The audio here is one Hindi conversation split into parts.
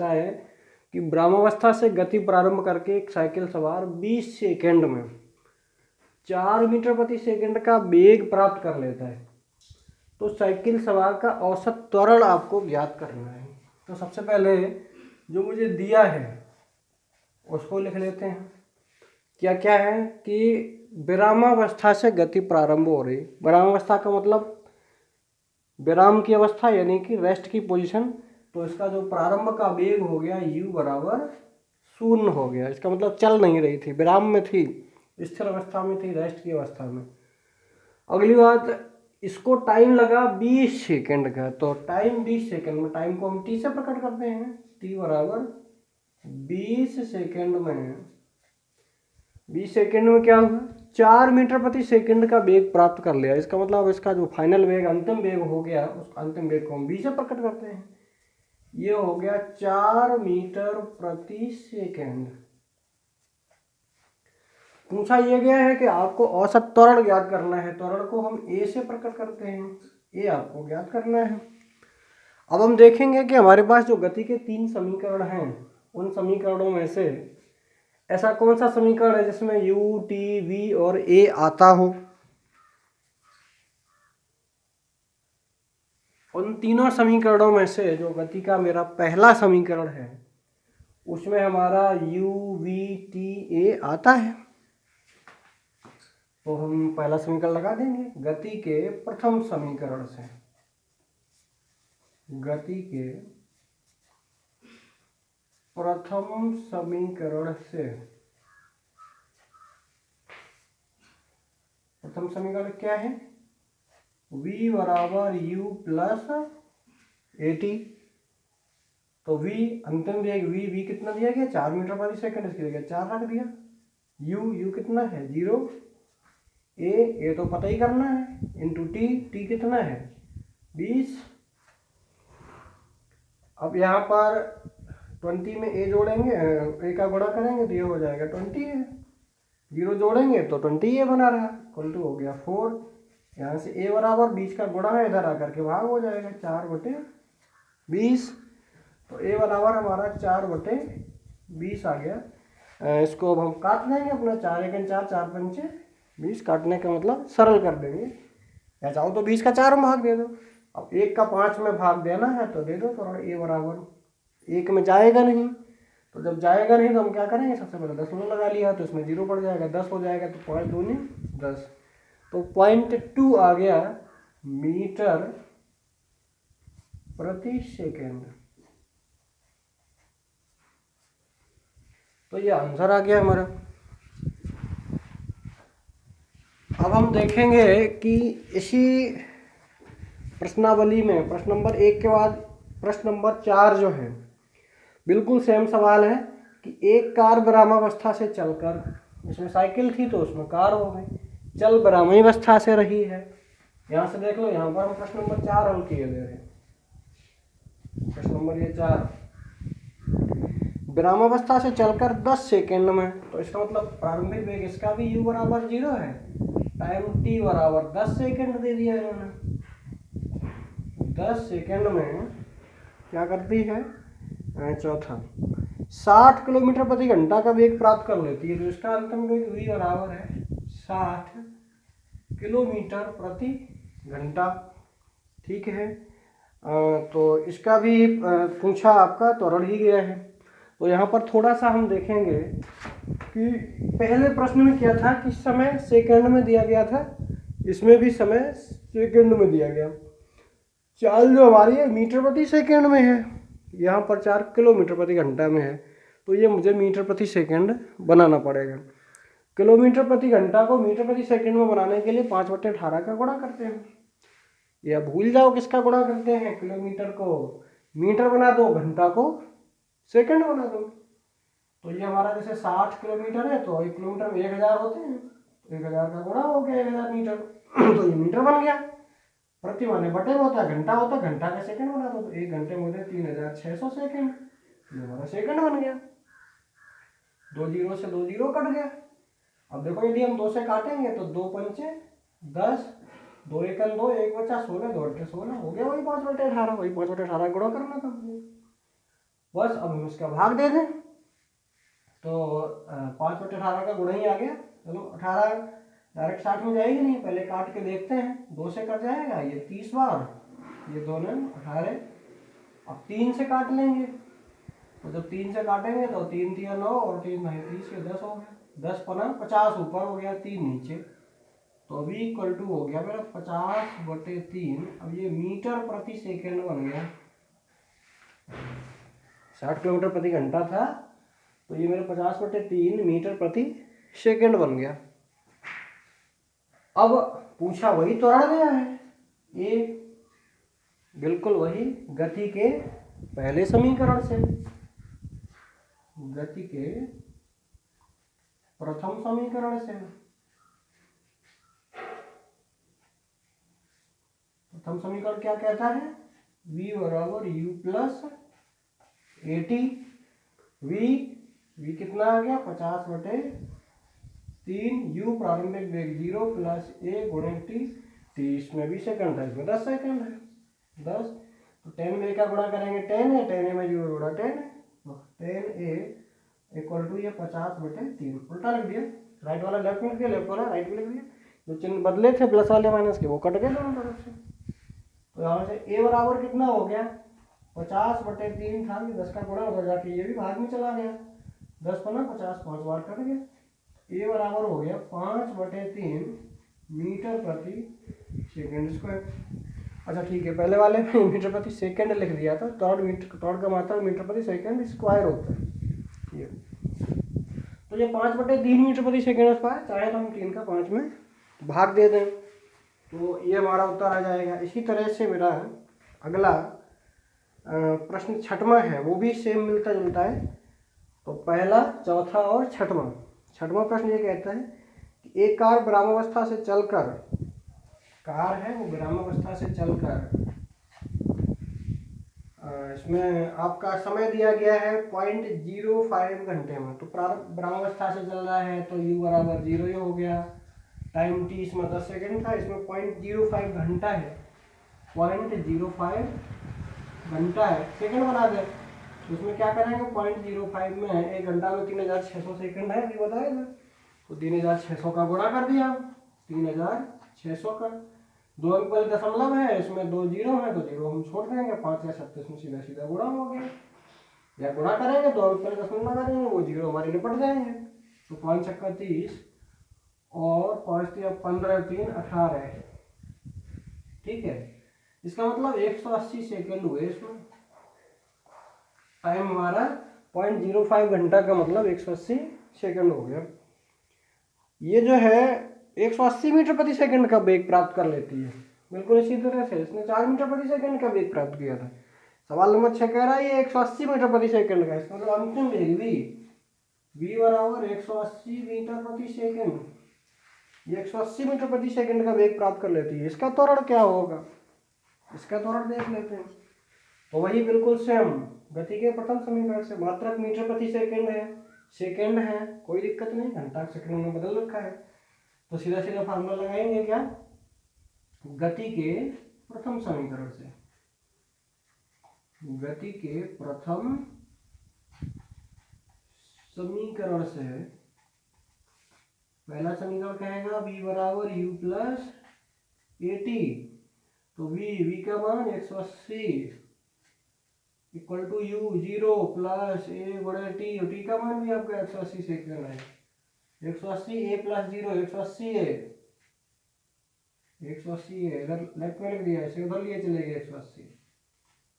है कि ब्रह्मावस्था से गति प्रारंभ करके एक साइकिल सवार 20 सेकंड में 4 मीटर प्रति सेकंड का वेग प्राप्त कर लेता है, तो साइकिल सवार का औसत त्वरण आपको ज्ञात करना है। तो सबसे पहले जो मुझे दिया है उसको लिख लेते हैं। क्या क्या है कि विरामावस्था से गति प्रारंभ हो रही। विरामावस्था का मतलब विराम की अवस्था यानी कि रेस्ट की पोजीशन। तो इसका जो प्रारंभ का वेग हो गया u बराबर 0 हो गया। इसका मतलब चल नहीं रही थी, विराम में थी, स्थिर अवस्था में थी, रेस्ट की अवस्था में। अगली बात, इसको टाइम लगा 20 सेकंड का। तो टाइम 20 सेकंड में, टाइम को हम t से प्रकट करते हैं, t बराबर 20 सेकंड में 20 सेकंड में क्या हुआ, 4 मीटर प्रति सेकंड का वेग प्राप्त कर लिया। इसका मतलब इसका जो फाइनल वेग, अंतिम वेग हो गया, उस अंतिम वेग को हम v से प्रकट करते हैं। ये हो गया 4 मीटर प्रति सेकंड। पूछा यह गया है कि आपको औसत त्वरण ज्ञात करना है। त्वरण को हम a से प्रकट करते हैं, a आपको ज्ञात करना है। अब हम देखेंगे कि हमारे पास जो गति के 3 समीकरण हैं, उन समीकरणों में से ऐसा कौन सा समीकरण है जिसमें u, t, v और a आता हो। उन तीनों समीकरणों में से जो गति का मेरा पहला समीकरण है उसमें हमारा u, v, t, a आता है। तो हम पहला समीकरण लगा देंगे। गति के प्रथम समीकरण से, गति के प्रथम समीकरण से, प्रथम समीकरण क्या है, v बराबर u प्लस at। तो v अंतिम वेग, v कितना दिया गया, 4 मीटर प्रति सेकंड, इसकी जगह 4 रख दिया। u कितना है 0, a तो पता ही करना है, इंटू t कितना है 20। अब यहाँ पर 20 में a जोड़ेंगे, a का गुणा करेंगे तो ये हो जाएगा 20 है, 0 जोड़ेंगे तो 20 a बना रहा, इक्वल टू हो गया 4। यहाँ से a बराबर 20 का गुणा है, इधर आकर के भाग हो जाएगा 4/20। तो a बराबर हमारा 4/20 आ गया। इसको अब हम काट देंगे अपना, 4 × 4 4 × 20, काटने का मतलब सरल कर देंगे। या चाहो तो 20 का 4 में भाग दे दो। अब 1 का 5 में भाग देना है तो दे दो। तो a बराबर 1 में जाएगा नहीं, तो जब जाएगा नहीं तो हम क्या करेंगे, सबसे पहले 10 लगा लिया तो इसमें 0 पड़ जाएगा, 10 हो जाएगा, तो 5 दूनी 10। तो 0.2 आ गया मीटर प्रति सेकंड। तो ये आंसर आ गया हमारा। अब हम देखेंगे कि इसी प्रश्नावली में प्रश्न नंबर 1 के बाद प्रश्न नंबर 4 जो है, बिल्कुल सेम सवाल है कि एक कार विरामावस्था से चलकर, इसमें साइकिल थी तो उसमें कार हो गई, चल विरामावस्था से रही है। यहाँ से देख लो, यहाँ पर हम प्रश्न नंबर 4 हल किए दे रहे हैं। प्रश्न नंबर ये 4, विरामावस्था से चलकर 10 सेकंड में, तो इसका मतलब प्रारंभिक वेग इसका भी u बराबर 0 है, टाइम t बराबर 10 सेकंड दे दिया इन्होंने। 10 सेकंड में क्या करती है, चौथा 60 किलोमीटर प्रति घंटा का वेग प्राप्त कर लेती है। तो इसका अंतिम वेग v बराबर है 60 किलोमीटर प्रति घंटा। ठीक है, तो इसका भी पूछा आपका त्वरण ही गया है। तो यहाँ पर थोड़ा सा हम देखेंगे कि पहले प्रश्न में क्या था कि समय सेकंड में दिया गया था, इसमें भी समय सेकंड में दिया गया। चाल जो हमारी है मीटर प्रति सेकंड में है, यहाँ पर 4 किलोमीटर प्रति घंटा में है, तो ये मुझे मीटर प्रति सेकंड बनाना पड़ेगा। किलोमीटर प्रति घंटा को मीटर प्रति सेकंड में बनाने के लिए 5/18 का गुणा करते हैं, या भूल जाओ किसका गुणा करते हैं, किलोमीटर को मीटर बना दो, घंटा को सेकंड बना दो। तो ये हमारा जैसे 60 किलोमीटर है तो 1 किलोमीटर में 1000 होते हैं, 1000 का गुणा हो गया 1000 मीटर। तो ये मीटर बन गया, प्रति माने बटे होता है, घंटा होता है, घंटा का सेकंड बना दो, तो 1 घंटे में होते 3600 सेकंड, ये हमारा सेकंड बन गया। 2 जीरो से 2 जीरो कट गया। अब देखो यदि हम 2 से काटेंगे तो 2 पंचे 10, 2 एकम 2, 1 बचा 16, 2 अट्ठे 16 हो गया, वही 5/18, वही 5/18 गुणा करना था, बस अब हम इसका भाग दे दें तो 5/18 का गुणा ही आ गया। चलो 18 डायरेक्ट 60 में जाएगी नहीं, पहले काट के देखते हैं। 2 से कट जाएगा, ये 30 बार, ये 2 ने 18। अब 3 से काट लेंगे, तो जब 3 से काटेंगे तो 3 3 9 और 3 9 30, ये 10 हो गया। 10 पना 50 ऊपर हो गया, 3 नीचे, तो v इक्वल टू हो गया मेरा 50/3। अब ये मीटर प्रति सेकेंड बन गया। 60 किलोमीटर प्रति घंटा था, तो ये मेरा 50/3 मीटर प्रति सेकेंड बन गया। अब पूछा वही त्वरण गया है, ये बिल्कुल वही गति के पहले समीकरण से, गति के प्रथम समीकरण से। प्रथम समीकरण क्या कहता है? v बराबर u प्लस AT। v कितना आ गया? 50/3। u प्रारंभिक वेग 0 प्लस a गुणे t। इसमें 20 सेकंड है, इसमें 10 सेकंड है। 10 तो 10 में क्या गुणा करेंगे? 10 है, 10 में 0 गुणा 10 है, तो 10a इक्वल टू ये 50/3। उल्टा लिख दिया, राइट वाला लेफ्ट में लिख दिया, लेफ्ट वाला राइट में लिख दिया। जो चिन्ह बदले थे प्लस वाले माइनस के, वो कट गए दोनों तरफ से। तो यहाँ से a बराबर कितना हो गया? 50/3 था, 10 का गुणा हो जाके ये भी भाग में चला गया। 10 पना 50, 5 बार कट गया। a बराबर हो गया 5/3 मीटर प्रति सेकेंड स्क्वायर। अच्छा ठीक है, पहले वाले में मीटर प्रति सेकेंड लिख दिया था, टॉर्ड का मात्रा मीटर प्रति सेकेंड स्क्वायर होता है ये। तो ये 5/3 मीटर प्रति सेकेंड स्क्वायर, चाहे तो हम 3 का 5 में भाग दे दें, तो ये हमारा उत्तर आ जाएगा। इसी तरह से मेरा अगला प्रश्न छठवां है, वो भी सेम मिलता जुलता है। तो पहला, चौथा और छठवां प्रश्न ये कहता है कि एक कार विरामावस्था से चलकर, कार है वो विरामावस्था से चलकर, इसमें आपका समय दिया गया है 0.05 घंटे में। तो प्रारंभ विरामावस्था से चल रहा है तो u बराबर 0 ही हो गया। टाइम t इसमें 10 सेकेंड था, इसमें 0.05 घंटा है, 0.05 घंटा है, सेकंड बना दे। तो उसमें क्या करेंगे? 0.05 में 1 घंटा में 3600 सेकंड है, अभी बताएगा। तो 3600 का गुणा कर दिया, 3600 का, 2 अंक वाले दशमलव है, इसमें 2 जीरो है, तो जीरो हम छोड़ देंगे, 5 या 37 में सीधा सीधा गुणा हो गया। या गुणा करेंगे 2 अंक वाले दशमलव करेंगे, वो जीरो हमारे निपट जाएंगे। तो 5 छक्का 30 और 5 3 15 3 18, ठीक है। इसका मतलब 180 सेकंड हुए इसमें। टाइम हमारा 0.05 घंटा का मतलब 180 सेकंड हो गया। ये जो है 180 मीटर प्रति सेकंड का वेग प्राप्त कर लेती है। बिल्कुल इसी तरह से इसने 4 मीटर प्रति सेकंड का वेग प्राप्त किया था। सवाल नंबर 6 कह रहा है ये 180 मीटर प्रति सेकंड का, इसका मतलब अंतिम वेग v बराबर 180 मीटर प्रति सेकंड। ये 180 मीटर प्रति सेकंड का वेग प्राप्त कर लेती है। इसका त्वरण क्या होगा? इसका त्वरण देख लेते हैं। तो वही बिल्कुल सेम गति के प्रथम समीकरण से, मात्रक मीटर प्रति सेकंड है, कोई दिक्कत नहीं, घंटा सेकंड में बदल रखा है। तो सीधा सीधा फार्मूला लगाएंगे क्या? गति के प्रथम समीकरण से, गति के प्रथम समीकरण से पहला समीकरण कहेगा v बराबर u प्लस AT। तो v का मान 180 equal to u 0 plus a गुणे t का मान भी आपका 180 सेकंड है। 180 a प्लस 0 180 है, 180 है, इधर लेफ्ट में लिख दिया, इसे उधर लिए चले गए 180।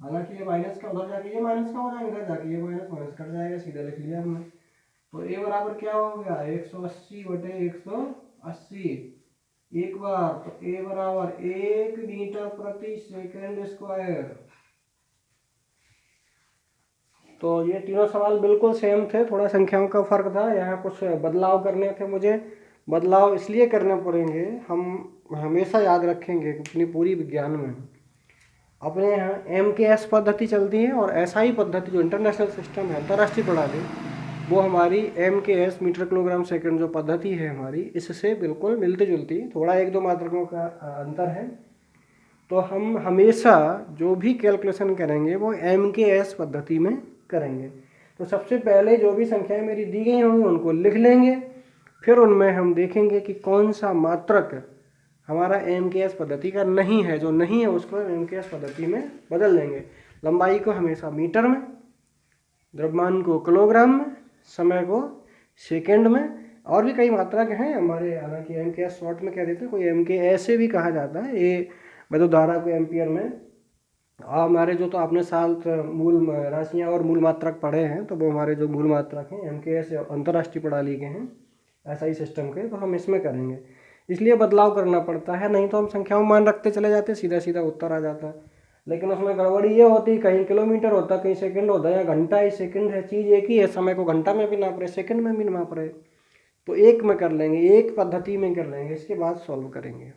हालांकि ये माइनस का उधर जाके ये माइनस का हो जाएगा, इधर जाके ये माइनस कट जाएगा, सीधा लिख लिया हमने। तो a बराबर क्या हो गया? 180/180 एक बार, तो a बराबर 1 मीटर प्रति सेकंड स्क्वायर। तो ये तीनों सवाल बिल्कुल सेम थे, थोड़ा संख्याओं का फर्क था, यहाँ कुछ बदलाव करने थे मुझे। बदलाव इसलिए करने पड़ेंगे, हम हमेशा याद रखेंगे अपनी पूरी विज्ञान में अपने यहाँ MKS पद्धति चलती है और SI पद्धति जो इंटरनेशनल सिस्टम है, अंतर्राष्ट्रीय प्रणाली, वो हमारी MKS मीटर किलोग्राम सेकंड जो पद्धति है हमारी, इससे बिल्कुल मिलती जुलती, थोड़ा 1-2 मात्रकों का अंतर है। तो हम हमेशा जो भी कैलकुलेशन करेंगे वो MKS पद्धति में करेंगे। तो सबसे पहले जो भी संख्याएं मेरी दी गई होंगी उनको लिख लेंगे, फिर उनमें हम देखेंगे कि कौन सा मात्रक हमारा MKS पद्धति का नहीं है, जो नहीं है उसको MKS पद्धति में बदल देंगे। लंबाई को हमेशा मीटर में, द्रव्यमान को किलोग्राम में, समय को सेकंड में, और भी कई मात्रक हैं हमारे, हालांकि MKS शॉर्ट में कह देते हैं, कोई MK ऐसे भी कहा जाता है। ये विद्युत धारा को एम्पियर में, हमारे जो तो आपने साल मूल राशियाँ और मूल मात्रक पढ़े हैं, तो वो हमारे जो मूल मात्रक हैं MKS अंतर्राष्ट्रीय प्रणाली के हैं, SI सिस्टम के, तो हम इसमें करेंगे। इसलिए बदलाव करना पड़ता है, नहीं तो हम संख्याओं में मान रखते चले जाते, सीधा सीधा उत्तर आ जाता है। लेकिन उसमें गड़बड़ी ये होती, कहीं किलोमीटर होता, कहीं सेकंड होता, या घंटा ही सेकंड है, चीज़ एक ही है, समय को घंटा में भी नाप रहे, सेकंड में भी नाप रहे। तो एक में कर लेंगे, एक पद्धति में कर लेंगे, इसके बाद सॉल्व करेंगे।